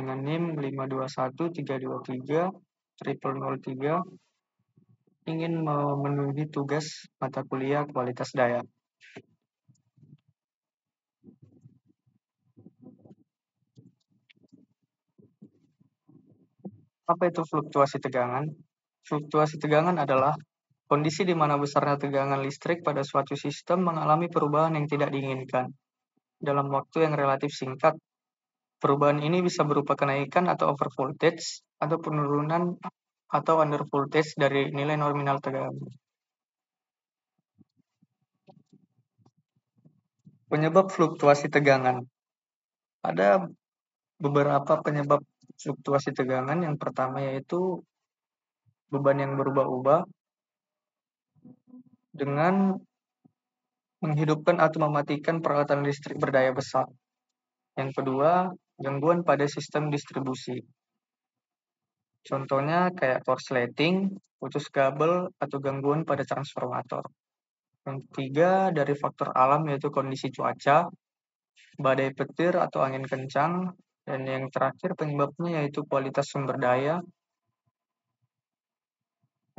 dengan NIM 521323003 ingin memenuhi tugas mata kuliah kualitas daya. Apa itu fluktuasi tegangan? Fluktuasi tegangan adalah kondisi di mana besarnya tegangan listrik pada suatu sistem mengalami perubahan yang tidak diinginkan dalam waktu yang relatif singkat. Perubahan ini bisa berupa kenaikan atau overvoltage atau penurunan atau undervoltage dari nilai nominal tegangan. Penyebab fluktuasi tegangan. Ada beberapa penyebab fluktuasi tegangan. Yang pertama yaitu beban yang berubah-ubah dengan menghidupkan atau mematikan peralatan listrik berdaya besar. Yang kedua, gangguan pada sistem distribusi. Contohnya kayak korsleting, putus kabel, atau gangguan pada transformator. Yang ketiga, dari faktor alam yaitu kondisi cuaca, badai petir atau angin kencang. Dan yang terakhir penyebabnya yaitu kualitas sumber daya.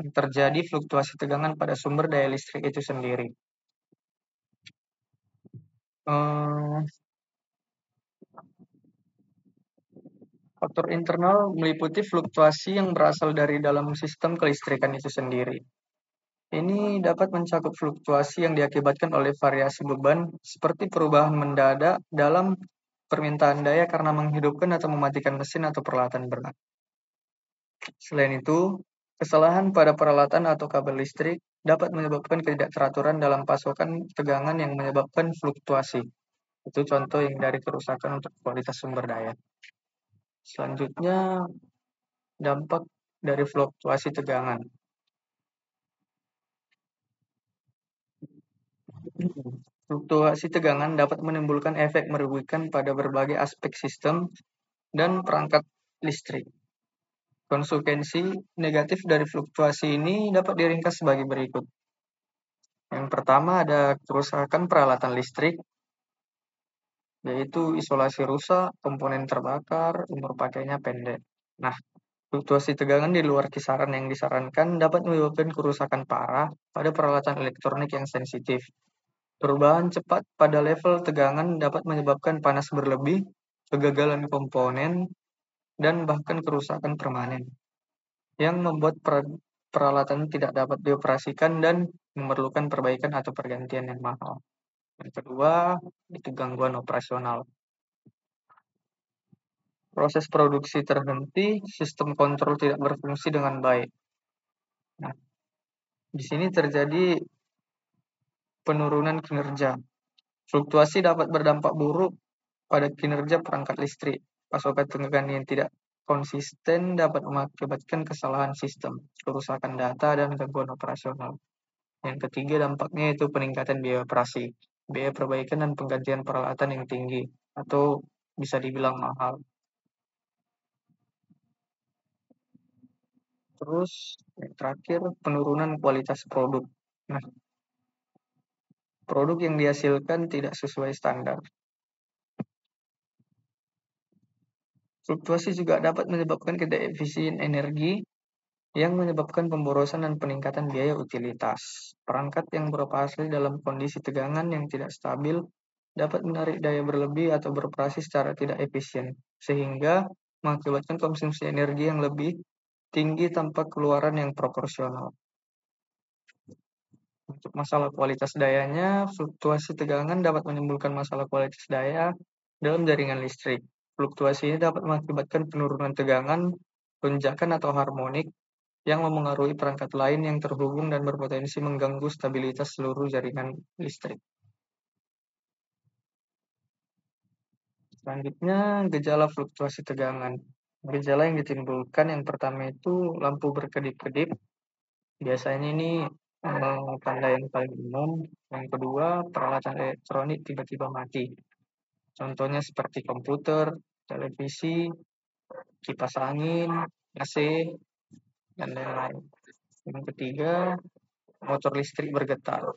Yang terjadi fluktuasi tegangan pada sumber daya listrik itu sendiri. Faktor internal meliputi fluktuasi yang berasal dari dalam sistem kelistrikan itu sendiri. Ini dapat mencakup fluktuasi yang diakibatkan oleh variasi beban seperti perubahan mendadak dalam permintaan daya karena menghidupkan atau mematikan mesin atau peralatan berat. Selain itu, kesalahan pada peralatan atau kabel listrik dapat menyebabkan ketidakteraturan dalam pasokan tegangan yang menyebabkan fluktuasi. Itu contoh yang dari kerusakan untuk kualitas sumber daya. Selanjutnya, dampak dari fluktuasi tegangan. Fluktuasi tegangan dapat menimbulkan efek merugikan pada berbagai aspek sistem dan perangkat listrik. Konsekuensi negatif dari fluktuasi ini dapat diringkas sebagai berikut. Yang pertama ada kerusakan peralatan listrik, yaitu isolasi rusak, komponen terbakar, umur pakainya pendek. Nah, fluktuasi tegangan di luar kisaran yang disarankan dapat menyebabkan kerusakan parah pada peralatan elektronik yang sensitif. Perubahan cepat pada level tegangan dapat menyebabkan panas berlebih, kegagalan komponen, dan bahkan kerusakan permanen, yang membuat peralatan tidak dapat dioperasikan dan memerlukan perbaikan atau pergantian yang mahal. Yang kedua, itu gangguan operasional. Proses produksi terhenti, sistem kontrol tidak berfungsi dengan baik. Nah, di sini terjadi penurunan kinerja. Fluktuasi dapat berdampak buruk pada kinerja perangkat listrik. Pasokan tegangan yang tidak konsisten dapat mengakibatkan kesalahan sistem, kerusakan data, dan gangguan operasional. Yang ketiga dampaknya itu peningkatan biaya operasi, biaya perbaikan dan penggantian peralatan yang tinggi, atau bisa dibilang mahal. Terus yang terakhir penurunan kualitas produk. Nah, produk yang dihasilkan tidak sesuai standar. Fluktuasi juga dapat menyebabkan ketidakefisien energi yang menyebabkan pemborosan dan peningkatan biaya utilitas. Perangkat yang beroperasi dalam kondisi tegangan yang tidak stabil dapat menarik daya berlebih atau beroperasi secara tidak efisien, sehingga mengakibatkan konsumsi energi yang lebih tinggi tanpa keluaran yang proporsional. Untuk masalah kualitas dayanya, fluktuasi tegangan dapat menimbulkan masalah kualitas daya dalam jaringan listrik. Fluktuasi ini dapat mengakibatkan penurunan tegangan, lonjakan atau harmonik, yang memengaruhi perangkat lain yang terhubung dan berpotensi mengganggu stabilitas seluruh jaringan listrik. Selanjutnya, gejala fluktuasi tegangan. Gejala yang ditimbulkan yang pertama itu lampu berkedip-kedip. Biasanya ini tanda yang paling umum. Yang kedua, peralatan elektronik tiba-tiba mati. Contohnya seperti komputer, televisi, kipas angin, AC, dan lain-lain. Yang ketiga, motor listrik bergetar.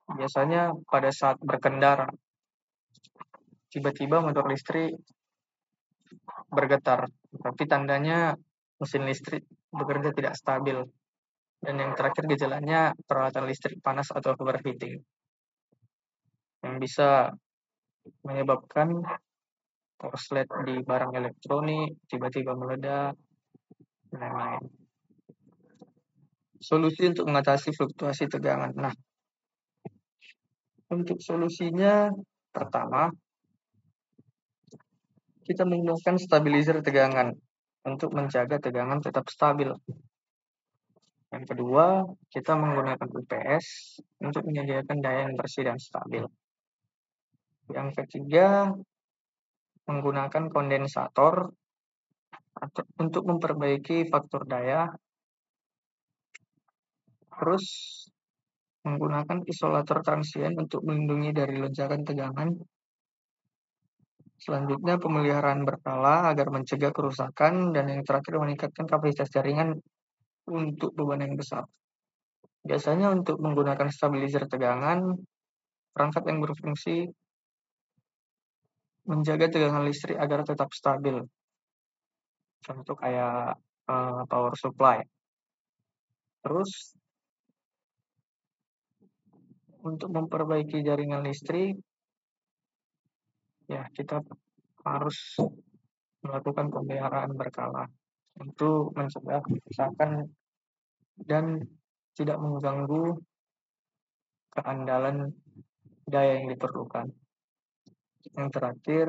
Biasanya pada saat berkendara, tiba-tiba motor listrik bergetar, tapi tandanya mesin listrik bekerja tidak stabil. Dan yang terakhir gejalanya peralatan listrik panas atau overheating, yang bisa menyebabkan korslet di barang elektronik tiba-tiba meledak, dan lain-lain. Solusi untuk mengatasi fluktuasi tegangan. Nah, untuk solusinya, pertama, kita menggunakan stabilizer tegangan untuk menjaga tegangan tetap stabil. Yang kedua, kita menggunakan UPS untuk menyediakan daya yang bersih dan stabil. Yang ketiga, menggunakan kondensator untuk memperbaiki faktor daya. Terus, menggunakan isolator transien untuk melindungi dari lonjakan tegangan. Selanjutnya, pemeliharaan berkala agar mencegah kerusakan. Dan yang terakhir, meningkatkan kapasitas jaringan untuk beban yang besar. Biasanya untuk menggunakan stabilizer tegangan, perangkat yang berfungsi menjaga tegangan listrik agar tetap stabil. Contoh kayak power supply. Terus, untuk memperbaiki jaringan listrik, ya kita harus melakukan pemeliharaan berkala untuk mencegah kerusakan dan tidak mengganggu keandalan daya yang diperlukan. Yang terakhir,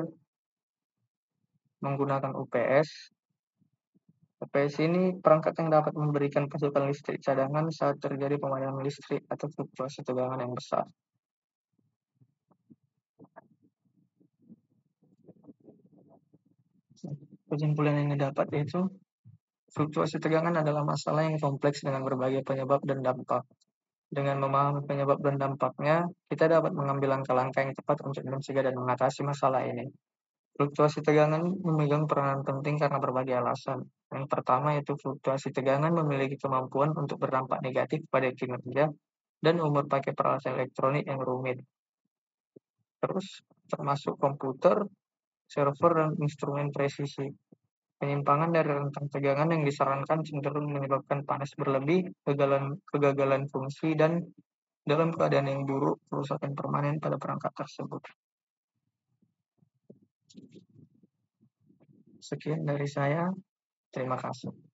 menggunakan UPS. UPS ini perangkat yang dapat memberikan pasokan listrik cadangan saat terjadi pemadaman listrik atau fluktuasi tegangan yang besar. Kesimpulan yang didapat yaitu fluktuasi tegangan adalah masalah yang kompleks dengan berbagai penyebab dan dampak. Dengan memahami penyebab dan dampaknya, kita dapat mengambil langkah-langkah yang tepat untuk mencegah dan mengatasi masalah ini. Fluktuasi tegangan memegang peranan penting karena berbagai alasan. Yang pertama yaitu fluktuasi tegangan memiliki kemampuan untuk berdampak negatif pada kinerja dan umur pakai peralatan elektronik yang rumit. Terus, termasuk komputer, server, dan instrumen presisi. Penyimpangan dari rentang tegangan yang disarankan cenderung menyebabkan panas berlebih, kegagalan fungsi, dan dalam keadaan yang buruk, kerusakan permanen pada perangkat tersebut. Sekian dari saya. Terima kasih.